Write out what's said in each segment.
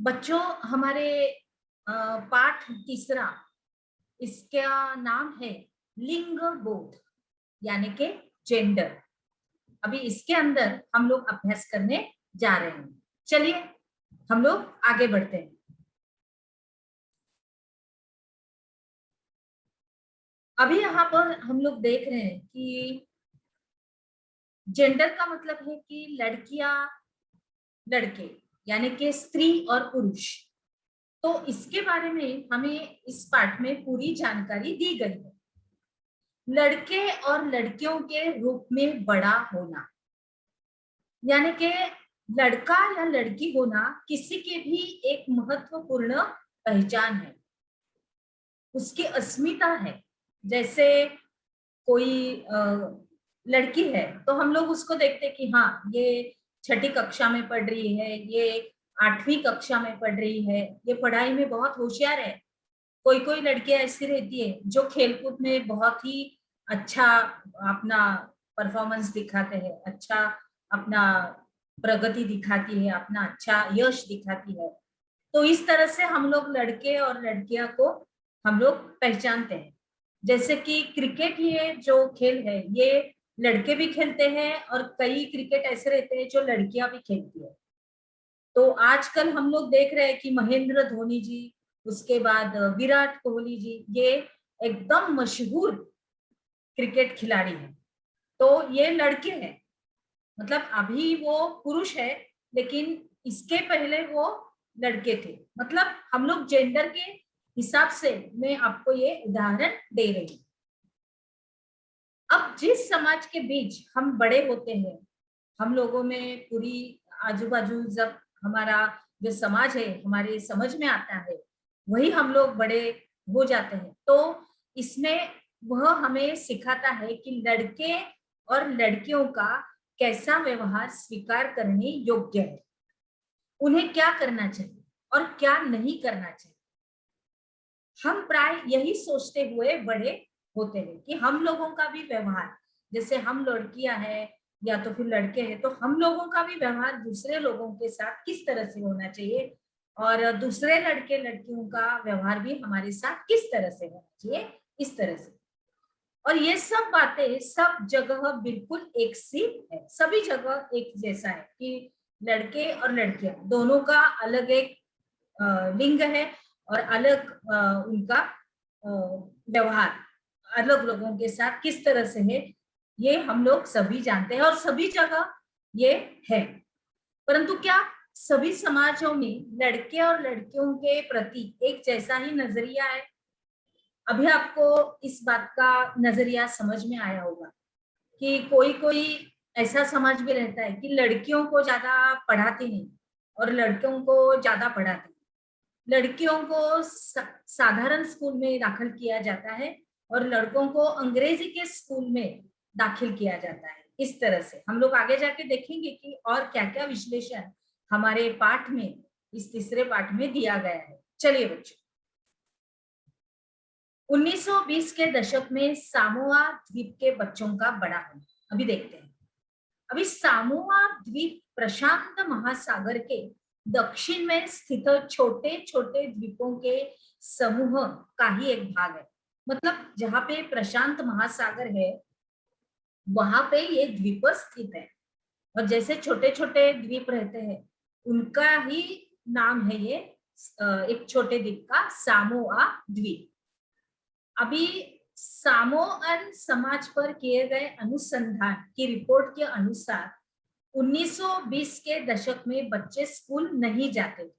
बच्चों, हमारे पाठ तीसरा, इसका नाम है लिंग बोध, यानी के जेंडर। अभी इसके अंदर हम लोग अभ्यास करने जा रहे हैं। चलिए हम लोग आगे बढ़ते हैं। अभी यहाँ पर हम लोग देख रहे हैं कि जेंडर का मतलब है कि लड़कियां, लड़के, यानी कि स्त्री और पुरुष। तो इसके बारे में हमें इस पाठ में पूरी जानकारी दी गई है। लड़के और लड़कियों के रूप में बड़ा होना, यानी कि लड़का या लड़की होना किसी के भी एक महत्वपूर्ण पहचान है, उसकी अस्मिता है। जैसे कोई लड़की है तो हम लोग उसको देखते कि हाँ, ये छठी कक्षा में पढ़ रही है, ये आठवीं कक्षा में पढ़ रही है, ये पढ़ाई में बहुत होशियार है। कोई कोई लड़कियां ऐसी रहती है जो खेलकूद में बहुत ही अच्छा अपना परफॉर्मेंस दिखाते हैं, अच्छा अपना प्रगति दिखाती है, अपना अच्छा यश दिखाती है। तो इस तरह से हम लोग लड़के और लड़कियां को हम लोग पहचानते हैं। जैसे कि क्रिकेट, ये जो खेल है ये लड़के भी खेलते हैं और कई क्रिकेट ऐसे रहते हैं जो लड़कियां भी खेलती है। तो आजकल हम लोग देख रहे हैं कि महेंद्र धोनी जी, उसके बाद विराट कोहली जी, ये एकदम मशहूर क्रिकेट खिलाड़ी हैं। तो ये लड़के हैं, मतलब अभी वो पुरुष है, लेकिन इसके पहले वो लड़के थे। मतलब हम लोग जेंडर के हिसाब से मैं आपको ये उदाहरण दे रही हूँ। अब जिस समाज के बीच हम बड़े होते हैं, हम लोगों में पूरी आजू बाजू जब हमारा जो समाज है हमारे समझ में आता है, वही हम लोग बड़े हो जाते हैं। तो इसमें वह हमें सिखाता है कि लड़के और लड़कियों का कैसा व्यवहार स्वीकार करने योग्य है, उन्हें क्या करना चाहिए और क्या नहीं करना चाहिए। हम प्राय यही सोचते हुए बड़े होते हैं कि हम लोगों का भी व्यवहार, जैसे हम लड़कियां हैं या तो फिर लड़के हैं, तो हम लोगों का भी व्यवहार दूसरे लोगों के साथ किस तरह से होना चाहिए, और दूसरे लड़के लड़कियों का व्यवहार भी हमारे साथ किस तरह से होना चाहिए, इस तरह से। और ये सब बातें सब जगह बिल्कुल एक सी है, सभी जगह एक जैसा है कि लड़के और लड़कियां दोनों का अलग एक लिंग है और अलग उनका व्यवहार अलग लोगों के साथ किस तरह से है, ये हम लोग सभी जानते हैं और सभी जगह ये है। परंतु क्या सभी समाजों में लड़के और लड़कियों के प्रति एक जैसा ही नजरिया है? अभी आपको इस बात का नजरिया समझ में आया होगा कि कोई कोई ऐसा समाज भी रहता है कि लड़कियों को ज्यादा पढ़ाती नहीं और लड़कियों को ज्यादा पढ़ाती। लड़कियों को साधारण स्कूल में दाखिल किया जाता है और लड़कों को अंग्रेजी के स्कूल में दाखिल किया जाता है। इस तरह से हम लोग आगे जाके देखेंगे कि और क्या क्या विश्लेषण हमारे पाठ में, इस तीसरे पाठ में दिया गया है। चलिए बच्चों, 1920 के दशक में सामोआ द्वीप के बच्चों का बड़ा होना, अभी देखते हैं। अभी सामोआ द्वीप प्रशांत महासागर के दक्षिण में स्थित छोटे छोटे द्वीपों के समूह का ही एक भाग है। मतलब जहां पे प्रशांत महासागर है वहां पे ये द्वीप स्थित है, और जैसे छोटे छोटे द्वीप रहते हैं उनका ही नाम है ये एक छोटे द्वीप का सामोआ द्वीप। अभी सामोअन समाज पर किए गए अनुसंधान की रिपोर्ट के अनुसार 1920 के दशक में बच्चे स्कूल नहीं जाते थे।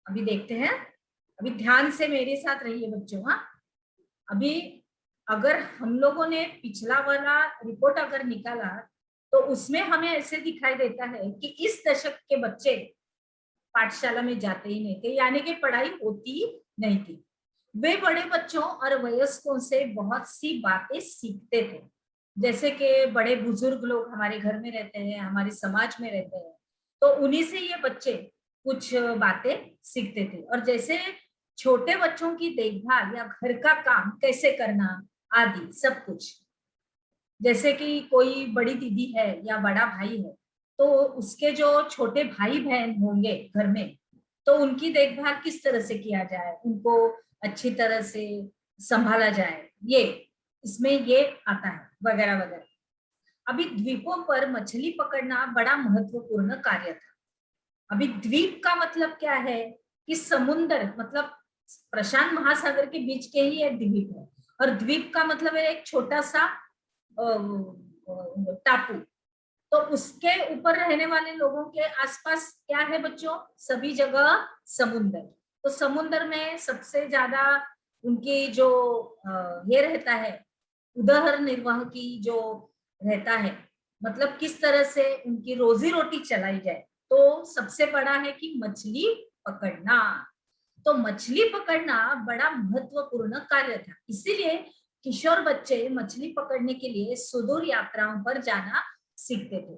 अभी देखते हैं, अभी ध्यान से मेरे साथ रहिए बच्चों। हाँ, अभी अगर हम लोगों ने पिछला वाला रिपोर्ट अगर निकाला तो उसमें हमें ऐसे दिखाई देता है कि इस दशक के बच्चे पाठशाला में जाते ही नहीं थे, यानी कि पढ़ाई होती नहीं थी। वे बड़े बच्चों और वयस्कों से बहुत सी बातें सीखते थे। जैसे कि बड़े बुजुर्ग लोग हमारे घर में रहते हैं, हमारे समाज में रहते हैं, तो उन्हीं से ये बच्चे कुछ बातें सीखते थे। और जैसे छोटे बच्चों की देखभाल या घर का काम कैसे करना आदि सब कुछ। जैसे कि कोई बड़ी दीदी है या बड़ा भाई है, तो उसके जो छोटे भाई बहन होंगे घर में, तो उनकी देखभाल किस तरह से किया जाए, उनको अच्छी तरह से संभाला जाए, ये इसमें ये आता है वगैरह वगैरह। अभी द्वीपों पर मछली पकड़ना बड़ा महत्वपूर्ण कार्य था। अभी द्वीप का मतलब क्या है कि समुद्र मतलब प्रशांत महासागर के बीच के ही एक द्वीप है, और द्वीप का मतलब है एक छोटा सा टापू। तो उसके ऊपर रहने वाले लोगों के आसपास क्या है बच्चों, सभी जगह समुद्र। तो समुद्र में सबसे ज्यादा उनकी जो ये रहता है, उदर निर्वाह की जो रहता है, मतलब किस तरह से उनकी रोजी रोटी चलाई जाए, तो सबसे बड़ा है कि मछली पकड़ना। तो मछली पकड़ना बड़ा महत्वपूर्ण कार्य था, इसीलिए किशोर बच्चे मछली पकड़ने के लिए सुदूर यात्राओं पर जाना सीखते थे।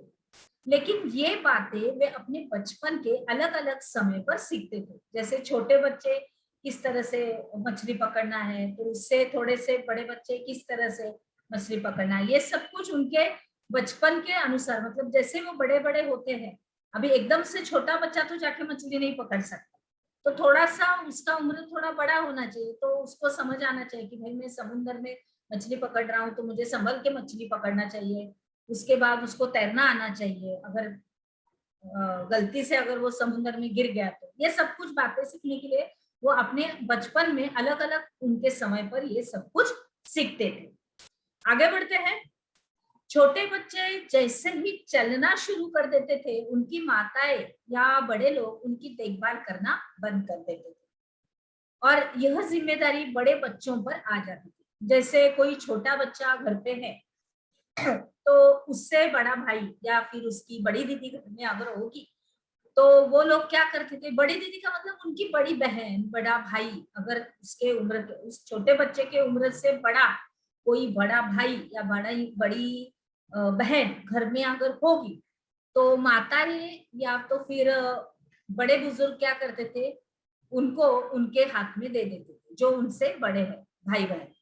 लेकिन ये बातें वे अपने बचपन के अलग अलग समय पर सीखते थे। जैसे छोटे बच्चे किस तरह से मछली पकड़ना है, तो उससे थोड़े से बड़े बच्चे किस तरह से मछली पकड़ना है, ये सब कुछ उनके बचपन के अनुसार, मतलब जैसे वो बड़े बड़े होते हैं। अभी एकदम से छोटा बच्चा तो जाके मछली नहीं पकड़ सकता, तो थोड़ा सा उसका उम्र थोड़ा बड़ा होना चाहिए, तो उसको समझ आना चाहिए कि भाई मैं समुद्र में मछली पकड़ रहा हूँ तो मुझे संभल के मछली पकड़ना चाहिए। उसके बाद उसको तैरना आना चाहिए, अगर गलती से अगर वो समुद्र में गिर गया तो ये सब कुछ बातें सीखने के लिए वो अपने बचपन में अलग अलग उनके समय पर ये सब कुछ सीखते थे। आगे बढ़ते हैं। छोटे बच्चे जैसे ही चलना शुरू कर देते थे, उनकी माताएं या बड़े लोग उनकी देखभाल करना बंद कर देते थे, और यह जिम्मेदारी बड़े बच्चों पर आ जाती थी। जैसे कोई छोटा बच्चा घर पे है, तो उससे बड़ा भाई या फिर उसकी बड़ी दीदी घर में अगर होगी, तो वो लोग क्या करते थे, बड़ी दीदी का मतलब उनकी बड़ी बहन, बड़ा भाई, अगर उसके उम्र के, उस छोटे बच्चे के उम्र से बड़ा कोई बड़ा भाई या बड़ी बहन घर में अगर होगी, तो माताएं या तो फिर बड़े बुजुर्ग क्या करते थे, उनको उनके हाथ में दे देते थे, जो उनसे बड़े हैं भाई बहन,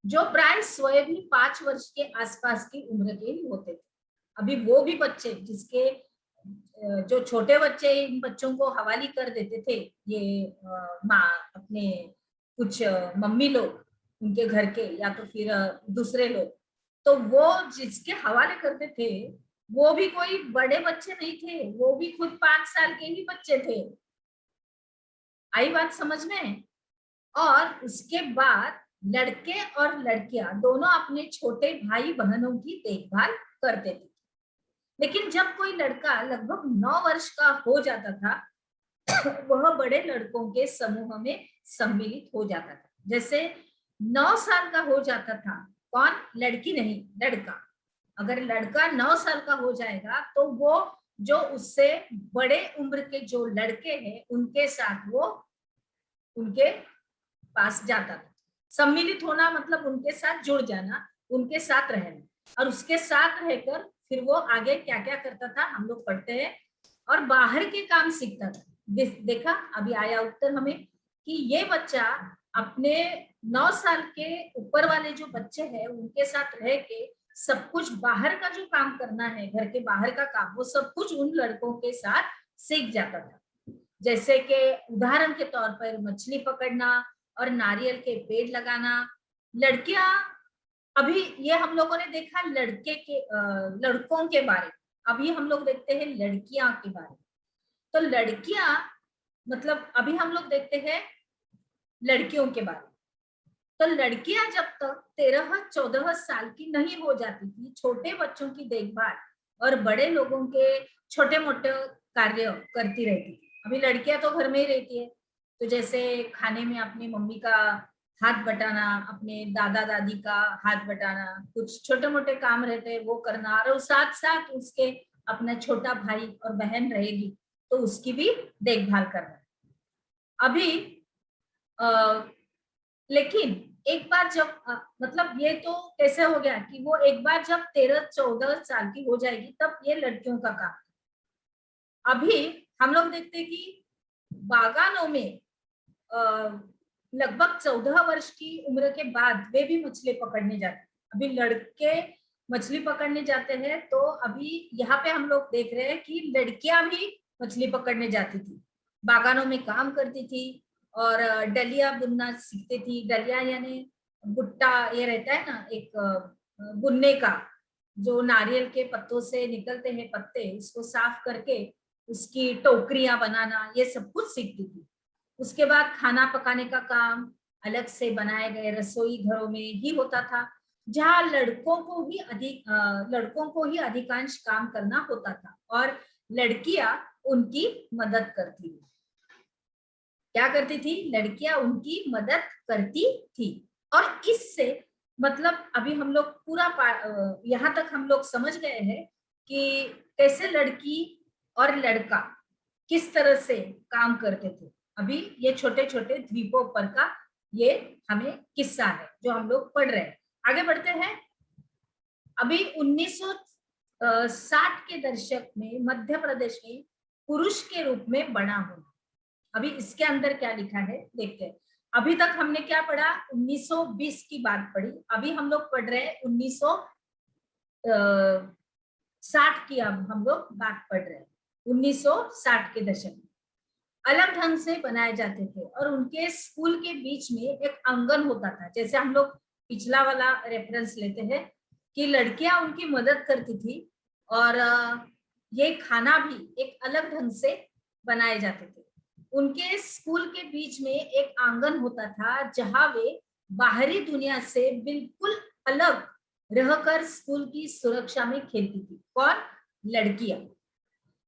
जो प्राय स्वयं भी 5 वर्ष के आसपास की उम्र के ही होते थे। अभी वो भी बच्चे जिसके जो छोटे बच्चे इन बच्चों को हवाली कर देते थे, ये माँ अपने कुछ मम्मी लोग उनके घर के या तो फिर दूसरे लोग, तो वो जिसके हवाले करते थे वो भी कोई बड़े बच्चे नहीं थे, वो भी खुद 5 साल के ही बच्चे थे। आई बात समझ में? और उसके बाद लड़के और लड़कियां दोनों अपने छोटे भाई बहनों की देखभाल करते थे। लेकिन जब कोई लड़का लगभग 9 वर्ष का हो जाता था, वह बड़े लड़कों के समूह में सम्मिलित हो जाता था। जैसे 9 साल का हो जाता था, कौन? लड़की नहीं, लड़का। अगर लड़का 9 साल का हो जाएगा तो वो जो उससे बड़े उम्र के जो लड़के हैं उनके साथ वो उनके पास जाता था। सम्मिलित होना मतलब उनके साथ जुड़ जाना, उनके साथ रहना, और उसके साथ रहकर फिर वो आगे क्या क्या करता था हम लोग पढ़ते हैं, और बाहर के काम सीखता था। देखा अभी आया उत्तर हमें कि ये बच्चा अपने 9 साल के ऊपर वाले जो बच्चे हैं उनके साथ रह के सब कुछ बाहर का जो काम करना है, घर के बाहर का काम, वो सब कुछ उन लड़कों के साथ सीख जाता था। जैसे कि उदाहरण के तौर पर मछली पकड़ना और नारियल के पेड़ लगाना। लड़कियां, अभी ये हम लोगों ने देखा लड़कों के बारे, अभी हम लोग देखते हैं लड़कियां के बारे। तो लड़कियां मतलब अभी हम लोग देखते हैं लड़कियों के बारे। तो लड़कियां जब तक 13-14 साल की नहीं हो जाती थी, छोटे बच्चों की देखभाल और बड़े लोगों के छोटे मोटे कार्य करती रहती थी। अभी लड़कियां तो घर में ही रहती है, तो जैसे खाने में अपनी मम्मी का हाथ बटाना, अपने दादा दादी का हाथ बटाना, कुछ छोटे मोटे काम रहते हैं वो करना, और साथ साथ उसके अपना छोटा भाई और बहन रहेगी तो उसकी भी देखभाल करना। अभी लेकिन एक बार जब मतलब ये तो कैसे हो गया कि वो एक बार जब 13-14 साल की हो जाएगी तब ये लड़कियों का काम। अभी हम लोग देखते हैं कि बागानों में लगभग 14 वर्ष की उम्र के बाद वे भी मछली पकड़ने जाते हैं। अभी लड़के मछली पकड़ने जाते हैं, तो अभी यहाँ पे हम लोग देख रहे हैं कि लड़कियां भी मछली पकड़ने जाती थी, बागानों में काम करती थी और डलिया बुनना सीखती थी। डलिया यानी बुट्टा, ये रहता है ना एक बुनने का, जो नारियल के पत्तों से निकलते हैं पत्ते, उसको साफ करके उसकी टोकरियां बनाना, ये सब कुछ सीखती थी। उसके बाद खाना पकाने का काम अलग से बनाए गए रसोई घरों में ही होता था, जहाँ लड़कों को ही अधिकांश काम करना होता था और लड़कियां उनकी मदद करती थी। क्या करती थी? लड़कियां उनकी मदद करती थी। और इससे मतलब अभी हम लोग पूरा यहाँ तक हम लोग समझ गए हैं कि कैसे लड़की और लड़का किस तरह से काम करते थे। अभी ये छोटे छोटे द्वीपों पर का ये हमें किस्सा है जो हम लोग पढ़ रहे हैं। आगे बढ़ते हैं। अभी 1960 के दशक में मध्य प्रदेश में पुरुष के रूप में बड़ा होना। अभी इसके अंदर क्या लिखा है देखते हैं। अभी तक हमने क्या पढ़ा? 1920 की बात पढ़ी। अभी हम लोग पढ़ रहे हैं 1960 की। अब हम लोग बात पढ़ रहे हैं 1960 के दशक में। अलग ढंग से बनाए जाते थे और उनके स्कूल के बीच में एक आंगन होता था। जैसे हम लोग पिछला वाला रेफरेंस लेते हैं कि लड़कियां उनकी मदद करती थी और ये खाना भी एक अलग ढंग से बनाए जाते थे। उनके स्कूल के बीच में एक आंगन होता था जहां वे बाहरी दुनिया से बिल्कुल अलग रहकर स्कूल की सुरक्षा में खेलती थी। कौन? लड़कियां।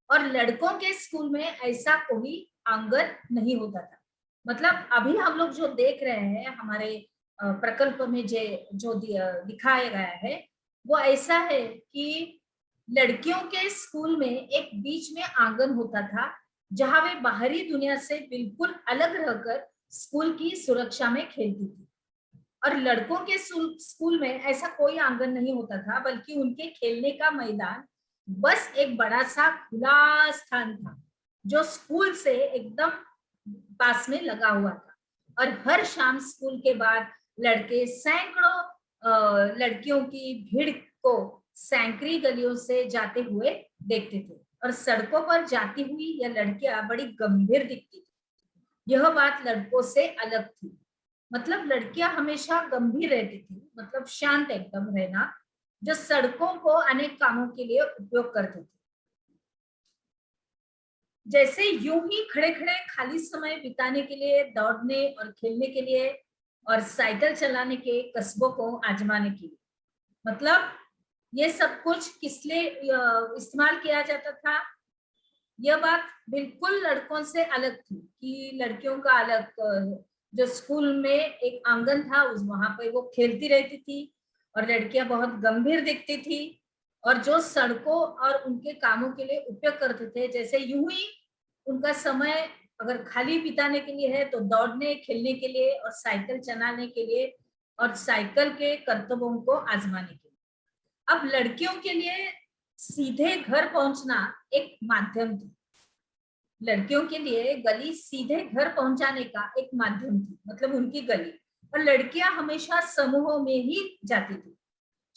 और लड़कों के स्कूल में ऐसा कोई आंगन नहीं होता था। मतलब अभी हम लोग जो देख रहे हैं हमारे प्रकल्प में जो दिखाया गया है वो ऐसा है कि लड़कियों के स्कूल में एक बीच में आंगन होता था जहां वे बाहरी दुनिया से बिल्कुल अलग रहकर स्कूल की सुरक्षा में खेलती थी। और लड़कों के स्कूल में ऐसा कोई आंगन नहीं होता था, बल्कि उनके खेलने का मैदान बस एक बड़ा सा खुला स्थान था जो स्कूल से एकदम पास में लगा हुआ था। और हर शाम स्कूल के बाद लड़के सैकड़ों लड़कियों की भीड़ को सैकड़ी गलियों से जाते हुए देखते थे। और सड़कों पर जाती हुई यह लड़कियां बड़ी गंभीर दिखती थी। यह बात लड़कों से अलग थी। मतलब लड़कियां हमेशा गंभीर रहती थी, मतलब शांत एकदम रहना, जो सड़कों को अनेक कामों के लिए उपयोग करते थे। जैसे यूं ही खड़े खड़े खाली समय बिताने के लिए, दौड़ने और खेलने के लिए और साइकिल चलाने के कस्बों को आजमाने के लिए। मतलब ये सब कुछ किस लिए इस्तेमाल किया जाता था? यह बात बिल्कुल लड़कों से अलग थी कि लड़कियों का अलग जो स्कूल में एक आंगन था उस वहां पे वो खेलती रहती थी और लड़कियां बहुत गंभीर दिखती थी। और जो सड़कों और उनके कामों के लिए उपयोग करते थे, जैसे यूं ही उनका समय अगर खाली बिताने के लिए है तो दौड़ने खेलने के लिए और साइकिल चलाने के लिए और साइकिल के कर्तव्यों को आजमाने के लिए। अब लड़कियों के लिए सीधे घर पहुंचना एक माध्यम था। लड़कियों के लिए गली सीधे घर पहुंचाने का एक माध्यम थी, मतलब उनकी गली। और लड़कियां हमेशा समूहों में ही जाती थी।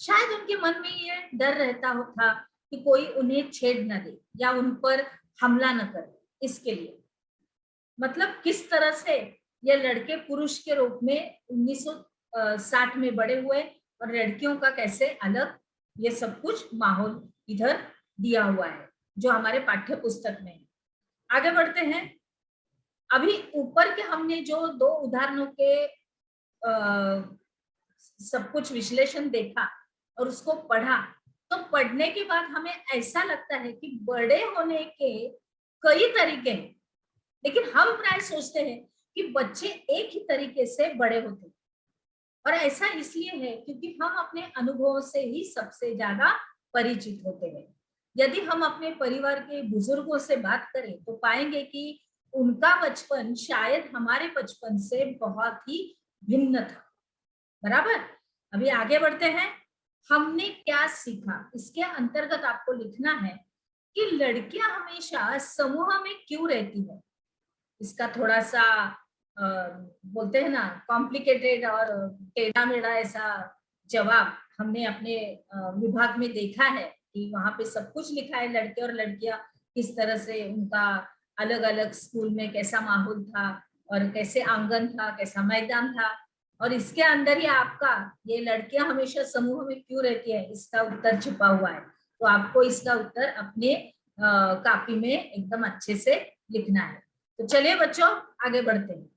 शायद उनके मन में ये डर रहता था कि कोई उन्हें छेड़ न दे या उन पर हमला न करे। इसके लिए मतलब किस तरह से ये लड़के पुरुष के रूप में 1960 में बड़े हुए और लड़कियों का कैसे अलग, ये सब कुछ माहौल इधर दिया हुआ है जो हमारे पाठ्य पुस्तक में है। आगे बढ़ते हैं। अभी ऊपर के हमने जो दो उदाहरणों के सब कुछ विश्लेषण देखा और उसको पढ़ा, तो पढ़ने के बाद हमें ऐसा लगता है कि बड़े होने के कई तरीके हैं, लेकिन हम प्राय सोचते हैं कि बच्चे एक ही तरीके से बड़े होते हैं। और ऐसा इसलिए है क्योंकि हम अपने अनुभवों से ही सबसे ज्यादा परिचित होते हैं। यदि हम अपने परिवार के बुजुर्गों से बात करें तो पाएंगे कि उनका बचपन शायद हमारे बचपन से बहुत ही भिन्न था। बराबर। अभी आगे बढ़ते हैं। हमने क्या सीखा, इसके अंतर्गत आपको लिखना है कि लड़कियां हमेशा समूह में क्यों रहती है। इसका थोड़ा सा बोलते हैं ना कॉम्प्लिकेटेड और टेढ़ा मेढ़ा ऐसा जवाब हमने अपने विभाग में देखा है कि वहां पे सब कुछ लिखा है लड़के और लड़कियां किस तरह से उनका अलग अलग स्कूल में कैसा माहौल था, और कैसे आंगन था, कैसा मैदान था, और इसके अंदर ही आपका ये लड़कियां हमेशा समूह में क्यों रहती है, इसका उत्तर छिपा हुआ है। तो आपको इसका उत्तर अपने कॉपी में एकदम अच्छे से लिखना है। तो चलिए बच्चों, आगे बढ़ते हैं।